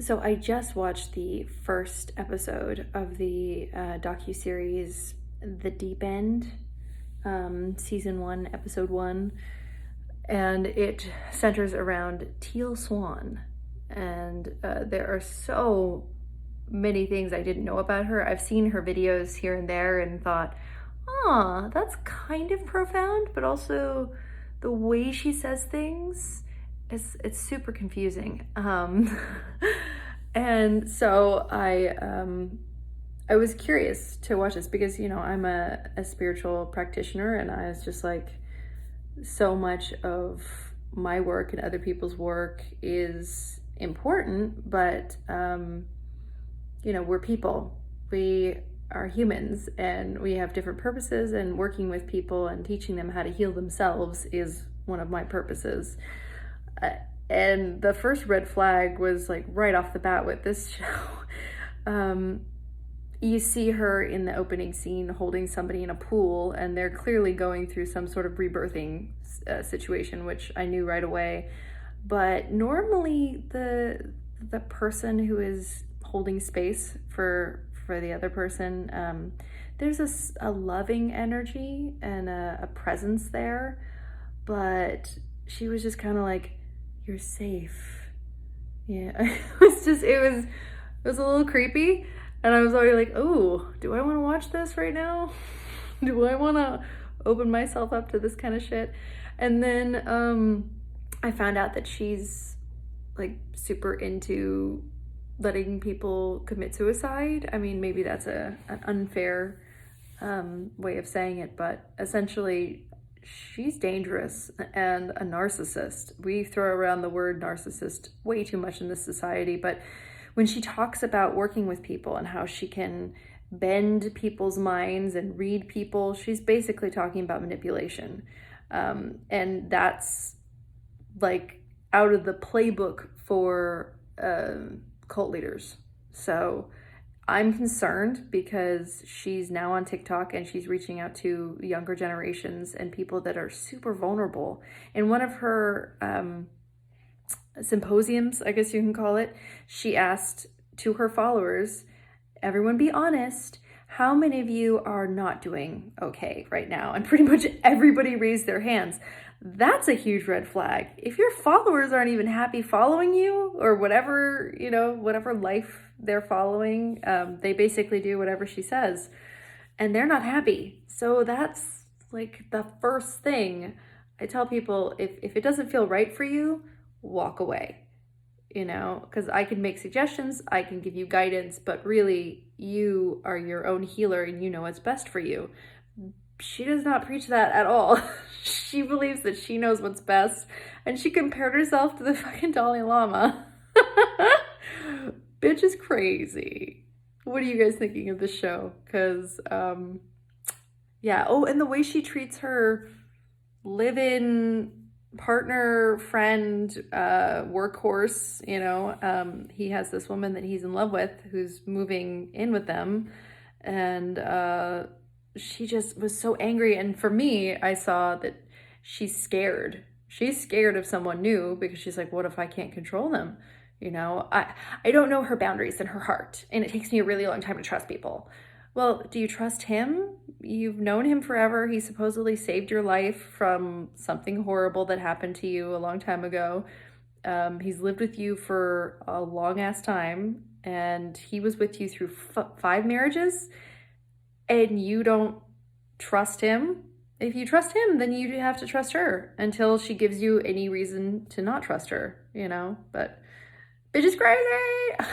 So I just watched the first episode of the docuseries The Deep End, season 1, episode 1, and it centers around Teal Swan. And there are so many things I didn't know about her. I've seen her videos here and there and thought, that's kind of profound, but also the way she says things, it's super confusing. And so I was curious to watch this because, I'm a spiritual practitioner, and I was just like, so much of my work and other people's work is important, but we're people. We are humans, and we have different purposes, and working with people and teaching them how to heal themselves is one of my purposes. And the first red flag was like right off the bat with this show. You see her in the opening scene holding somebody in a pool, and they're clearly going through some sort of rebirthing situation, which I knew right away. But normally the person who is holding space for the other person, there's a loving energy and a presence there. But she was just kind of like, "You're safe." Yeah, it was a little creepy. And I was already like, oh, do I want to watch this right now? Do I want to open myself up to this kind of shit? And then I found out that she's like super into letting people commit suicide. I mean, maybe that's an unfair way of saying it, but essentially she's dangerous and a narcissist. We throw around the word narcissist way too much in this society, but when she talks about working with people and how she can bend people's minds and read people, she's basically talking about manipulation. And that's like out of the playbook for cult leaders. So I'm concerned because she's now on TikTok and she's reaching out to younger generations and people that are super vulnerable. In one of her symposiums, I guess you can call it, she asked to her followers, everyone be honest, how many of you are not doing okay right now? And pretty much everybody raised their hands. That's a huge red flag. If your followers aren't even happy following you or whatever, whatever life they're following, they basically do whatever she says and they're not happy. So that's like the first thing I tell people. If it doesn't feel right for you, walk away, because I can make suggestions, I can give you guidance, but really you are your own healer and you know what's best for you. She does not preach that at all. She believes that she knows what's best, and she compared herself to the fucking Dalai Lama. Bitch is crazy. What are you guys thinking of this show? Because yeah. Oh, and the way she treats her live-in partner, friend, workhorse, he has this woman that he's in love with who's moving in with them, and she just was so angry. And for me, I saw that she's scared of someone new because she's like, what if I can't control them? I don't know her boundaries in her heart, and it takes me a really long time to trust people. Well, do you trust him? You've known him forever. He supposedly saved your life from something horrible that happened to you a long time ago. He's lived with you for a long ass time, and he was with you through 5 marriages, and you don't trust him. If you trust him, then you have to trust her until she gives you any reason to not trust her, but bitch is crazy.